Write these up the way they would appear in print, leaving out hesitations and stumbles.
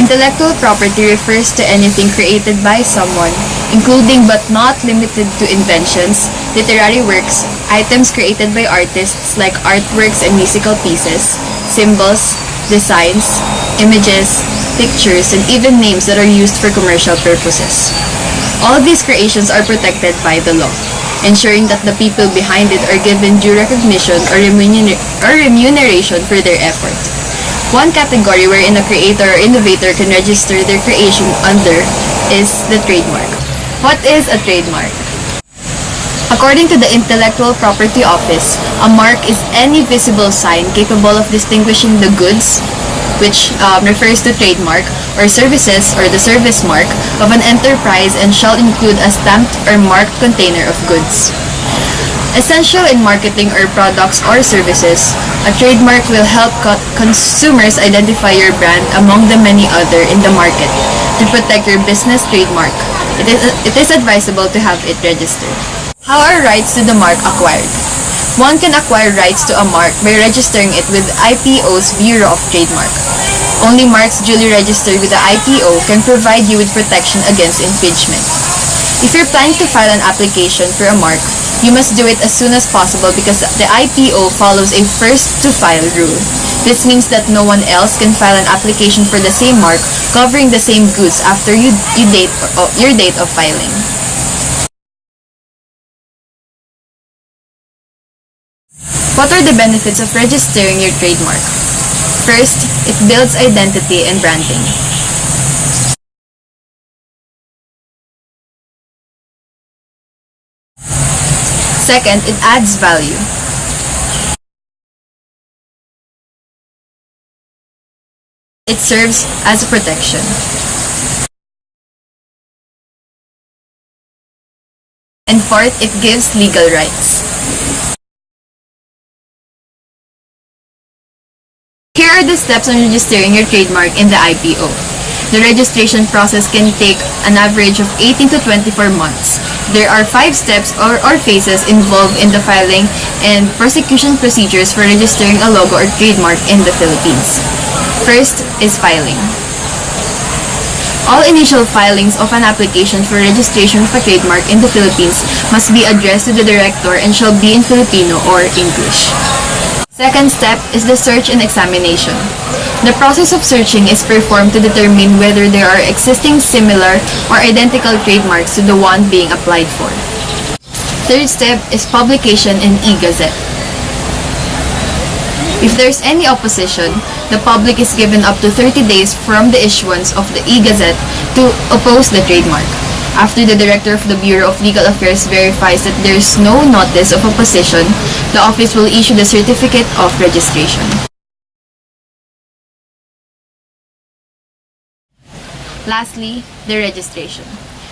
Intellectual property refers to anything created by someone, including but not limited to inventions, literary works, items created by artists like artworks and musical pieces, symbols, designs, images, pictures, and even names that are used for commercial purposes. All of these creations are protected by the law, ensuring that the people behind it are given due recognition or remuneration for their effort. One category wherein a creator or innovator can register their creation under is the trademark. What is a trademark? According to the Intellectual Property Office, a mark is any visible sign capable of distinguishing the goods, which refers to trademark, or services, or the service mark, of an enterprise and shall include a stamped or marked container of goods. Essential in marketing or products or services, a trademark will help consumers identify your brand among the many other in the market. To protect your business trademark, it is advisable to have it registered. How are rights to the mark acquired? One can acquire rights to a mark by registering it with IPO's Bureau of Trademark. Only marks duly registered with the IPO can provide you with protection against infringement. If you're planning to file an application for a mark, you must do it as soon as possible because the IPO follows a first-to-file rule. This means that no one else can file an application for the same mark covering the same goods after your date of filing. What are the benefits of registering your trademark? First, it builds identity and branding. Second, it adds value. It serves as a protection. And fourth, it gives legal rights. Here are the steps on registering your trademark in the IPO. The registration process can take an average of 18 to 24 months. There are 5 steps or phases involved in the filing and prosecution procedures for registering a logo or trademark in the Philippines. First is filing. All initial filings of an application for registration of a trademark in the Philippines must be addressed to the director and shall be in Filipino or English. Second step is the search and examination. The process of searching is performed to determine whether there are existing similar or identical trademarks to the one being applied for. Third step is publication in e-Gazette. If there's any opposition, the public is given up to 30 days from the issuance of the e-Gazette to oppose the trademark. After the Director of the Bureau of Legal Affairs verifies that there's no notice of opposition, the office will issue the certificate of registration. Lastly, the registration.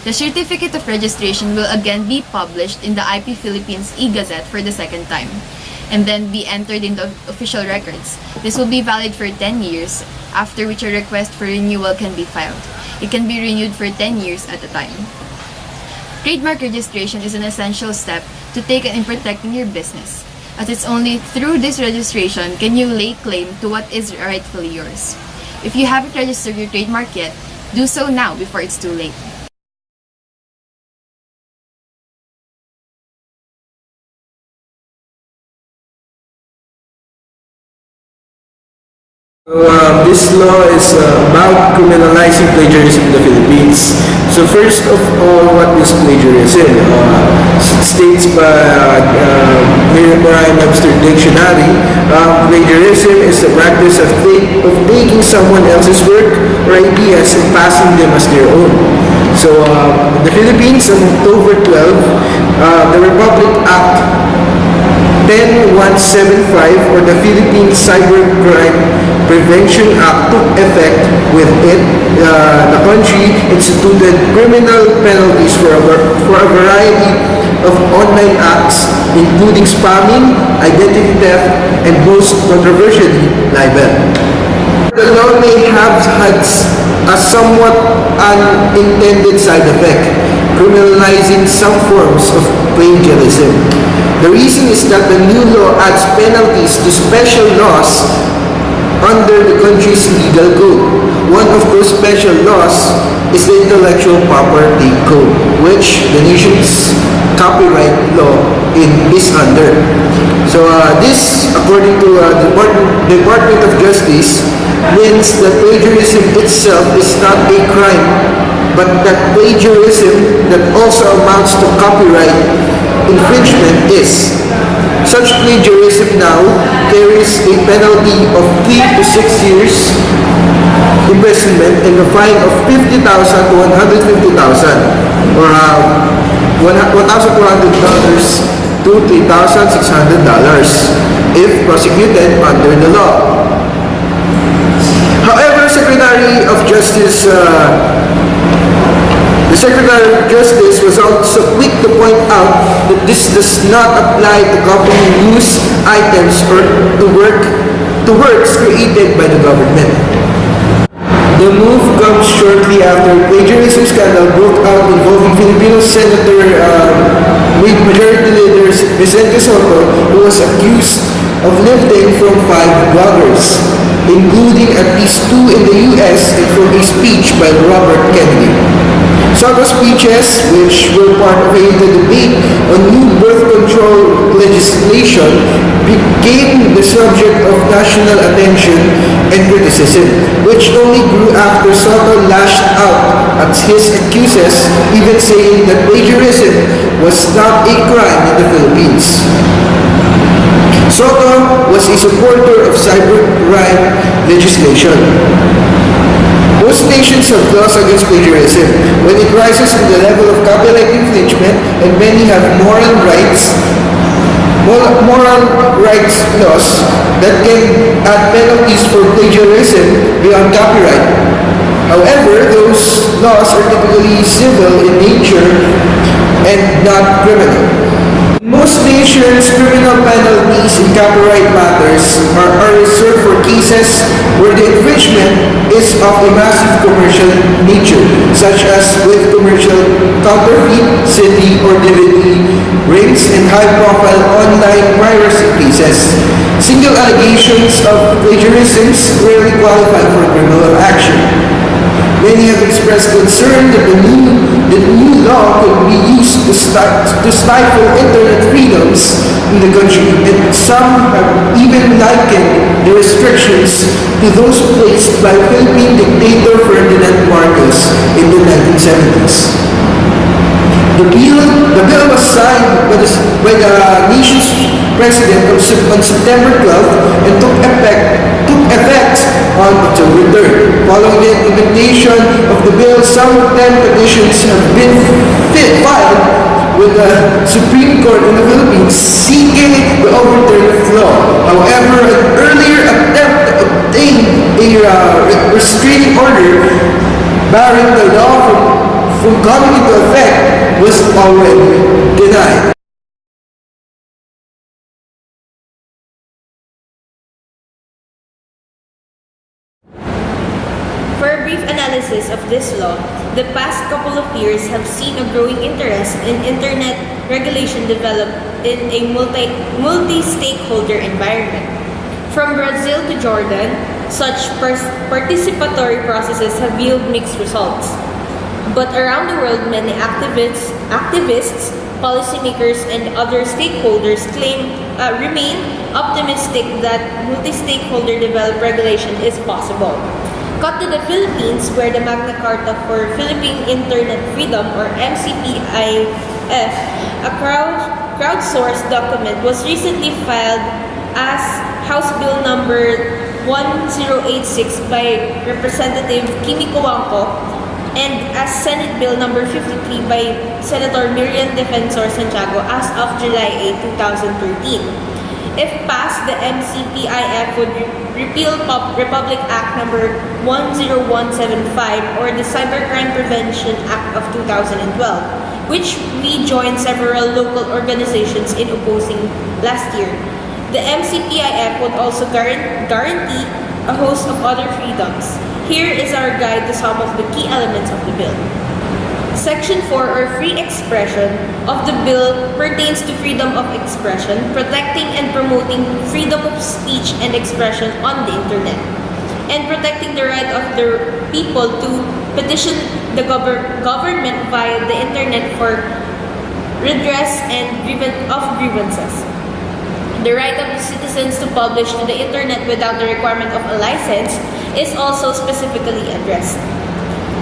The certificate of registration will again be published in the IP Philippines e-Gazette for the second time, and then be entered in the official records. This will be valid for 10 years, after which a request for renewal can be filed. It can be renewed for 10 years at a time. Trademark registration is an essential step to take in protecting your business, as it's only through this registration can you lay claim to what is rightfully yours. If you haven't registered your trademark yet, do so now before it's too late. This law is about criminalizing plagiarism in the Philippines. So first of all, what is plagiarism? States by Merriam-Webster Dictionary, plagiarism is the practice of taking someone else's work or ideas and passing them as their own. So the Philippines on October 12, the Republic Act 10175 or the Philippine Cybercrime Prevention Act took effect. With it, the country instituted criminal penalties for a variety of online acts, including spamming, identity theft, and most controversially, libel. The law may have had a somewhat unintended side effect, criminalizing some forms of plagiarism. The reason is that the new law adds penalties to special laws under the country's legal code. One of those laws is the Intellectual Property Code, which the nation's copyright law is under. So this, according to the Department of Justice, means that plagiarism itself is not a crime, but that plagiarism that also amounts to copyright infringement is. Such plagiarism now carries a penalty of 3 to 6 years imprisonment and a fine of 50,000 to 150,000 or $1,200 to $3,600 if prosecuted under the law. However, the Secretary of Justice was also quick to point out that this does not apply to copying news items or to works created by the government. The move comes shortly after plagiarism scandal broke out involving Filipino Senator Majority Leader Vicente Soto, who was accused of lifting from 5 bloggers, including at least 2 in the US and from a speech by Robert Kennedy. Soto's speeches, which were part of a debate on new birth control legislation, became the subject of national attention and criticism, which only grew after Soto lashed out at his accusers, even saying that plagiarism was not a crime in the Philippines. Soto was a supporter of cybercrime legislation. Most nations have laws against plagiarism. When it rises to the level of copyright infringement, and many have moral rights laws that can add penalties for plagiarism beyond copyright. However, those laws are typically civil in nature and not criminal. Most nations' criminal penalties in copyright matters are reserved for cases where the infringement is of a massive commercial nature, such as with commercial counterfeit, CD or DVD rings, and high-profile online piracy cases. Single allegations of plagiarism rarely qualify for criminal action. Many have expressed concern that the new law could be used to stifle internet freedoms in the country, and some have even likened the restrictions to those placed by Philippine dictator Ferdinand Marcos in the 1970s. The bill was signed by the nation's president on September 12th and took effect on October 3rd. Following the implementation of the bill, some 10 petitions have been filed with the Supreme Court in the Philippines seeking the overturn of the law. However, an earlier attempt to obtain a restraining order barring the law from coming into effect was already denied. For a brief analysis of this law, the past couple of years have seen a growing interest in internet regulation develop in a multi-stakeholder environment. From Brazil to Jordan, such participatory processes have yielded mixed results. But around the world, many activists, policymakers, and other stakeholders remain optimistic that multi-stakeholder developed regulation is possible. Cut to the Philippines, where the Magna Carta for Philippine Internet Freedom, or MCPIF, a crowdsourced document, was recently filed as House Bill number 1086 by Representative Quimico Wangco and as Senate Bill number 53 by Senator Miriam Defensor Santiago as of July 8, 2013. If passed, the MCPIF would repeal Republic Act number 10175 or the Cybercrime Prevention Act of 2012, which we joined several local organizations in opposing last year. The MCPIF would also guarantee a host of other freedoms. Here is our guide to some of the key elements of the bill. Section 4, or free expression, of the bill pertains to freedom of expression, protecting and promoting freedom of speech and expression on the internet, and protecting the right of the people to petition the government via the internet for redress of grievances. The right of the citizens to publish to the internet without the requirement of a license is also specifically addressed.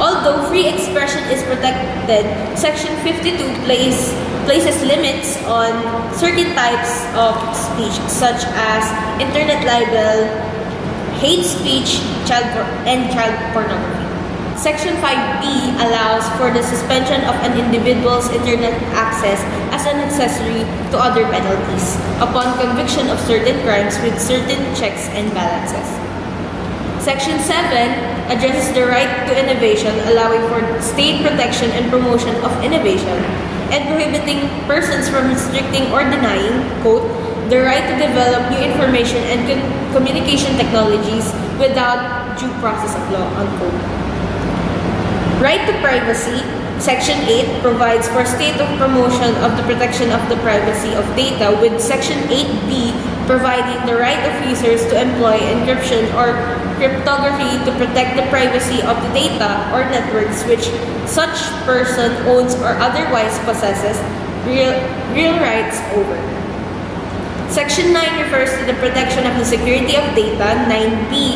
Although free expression is protected, Section 52 places limits on certain types of speech such as internet libel, hate speech, child pornography. Section 5B allows for the suspension of an individual's internet access as an accessory to other penalties upon conviction of certain crimes with certain checks and balances. Section 7 addresses the right to innovation, allowing for state protection and promotion of innovation, and prohibiting persons from restricting or denying, quote, the right to develop new information and communication technologies without due process of law, unquote. Right to privacy, Section 8 provides for state of promotion of the protection of the privacy of data, with Section 8B providing the right of users to employ encryption or cryptography to protect the privacy of the data or networks which such person owns or otherwise possesses real rights over. Section 9 refers to the protection of the security of data. 9B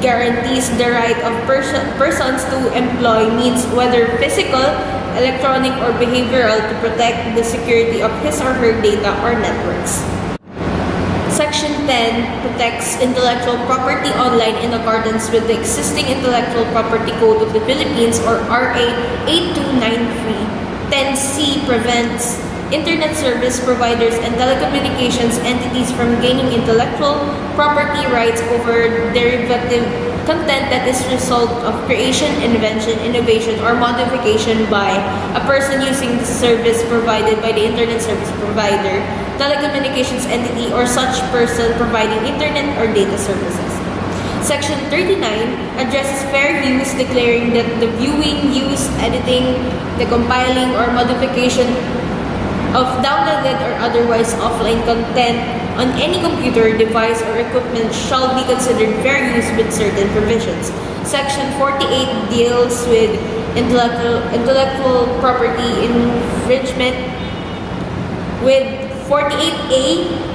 guarantees the right of persons to employ means, whether physical, electronic, or behavioral, to protect the security of his or her data or networks. Section 10 protects intellectual property online in accordance with the existing Intellectual Property Code of the Philippines, or RA 8293. 10C prevents internet service providers and telecommunications entities from gaining intellectual property rights over derivative content that is result of creation, invention, innovation, or modification by a person using the service provided by the internet service provider, telecommunications entity, or such person providing internet or data services. Section 39 addresses fair use, declaring that the viewing, use, editing, the compiling, or modification of downloaded or otherwise offline content on any computer, device, or equipment shall be considered fair use with certain provisions. Section 48 deals with intellectual property infringement, with 48A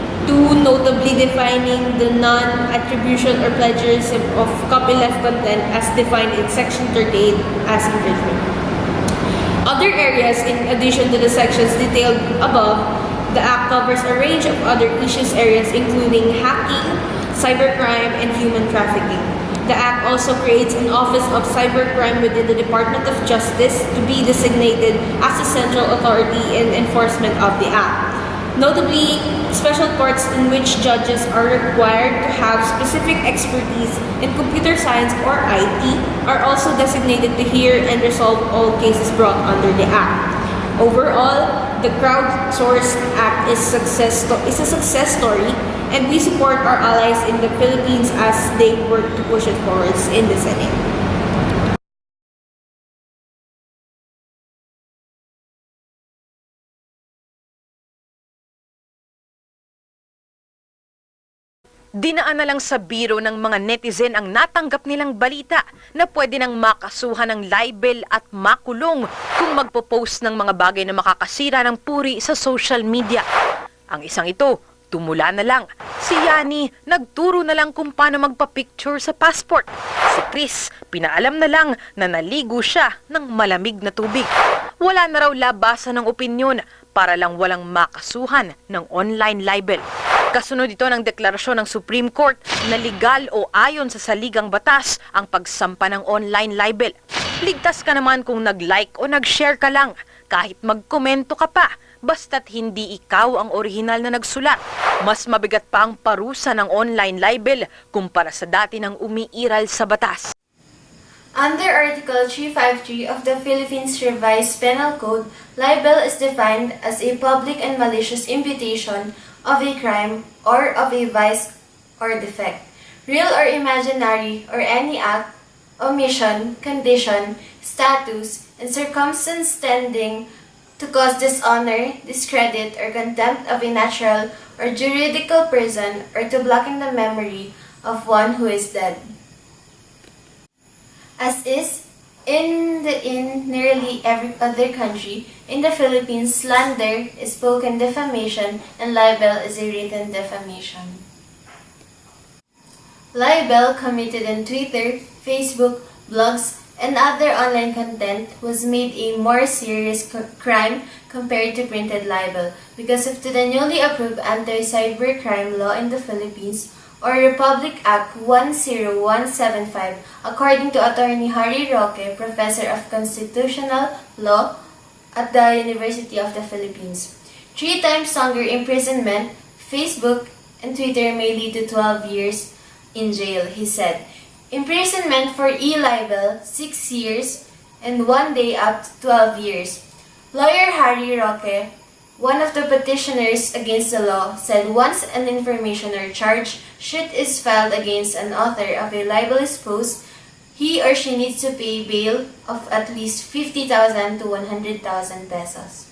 notably defining the non-attribution or plagiarism of copyleft content as defined in Section 38 as infringement. Other areas, in addition to the sections detailed above, the Act covers a range of other issues areas including hacking, cybercrime, and human trafficking. The Act also creates an Office of Cybercrime within the Department of Justice to be designated as the central authority in enforcement of the Act. Notably, special courts in which judges are required to have specific expertise in computer science or IT are also designated to hear and resolve all cases brought under the Act. Overall, the Crowdsourced Act is a success story, and we support our allies in the Philippines as they work to push it forward in the Senate. Dinaan na lang sa biro ng mga netizen ang natanggap nilang balita na pwede nang makasuhan ng libel at makulong kung magpo-post ng mga bagay na makakasira ng puri sa social media. Ang isang ito, tumula na lang. Si Yani, nagturo na lang kung paano magpa-picture sa passport. Si Chris, pinaalam na lang na naligo siya ng malamig na tubig. Wala na raw labasan ng opinyon para lang walang makasuhan ng online libel. Kasunod ito ng deklarasyon ng Supreme Court na legal o ayon sa saligang batas ang pagsampa ng online libel. Ligtas ka naman kung nag-like o nag-share ka lang, kahit magkomento ka pa, basta't hindi ikaw ang orihinal na nagsulat. Mas mabigat pa ang parusa ng online libel kumpara sa dati ng umiiral sa batas. Under Article 353 of the Philippines Revised Penal Code, libel is defined as a public and malicious imputation of a crime or of a vice or defect, real or imaginary, or any act, omission, condition, status, and circumstance tending to cause dishonor, discredit, or contempt of a natural or juridical person, or to blacken the memory of one who is dead. As is, In nearly every other country, in the Philippines, slander is spoken defamation and libel is a written defamation. Libel committed on Twitter, Facebook, blogs, and other online content was made a more serious crime compared to printed libel because of the newly approved anti-cybercrime law in the Philippines, or Republic Act 10175, according to Attorney Harry Roque, Professor of Constitutional Law at the University of the Philippines. 3 times longer imprisonment, Facebook and Twitter may lead to 12 years in jail, he said. Imprisonment for e-libel, 6 years, and 1 day up to 12 years. Lawyer Harry Roque, one of the petitioners against the law, said once an information or charge sheet is filed against an author of a libelous post, he or she needs to pay bail of at least 50,000 to 100,000 pesos.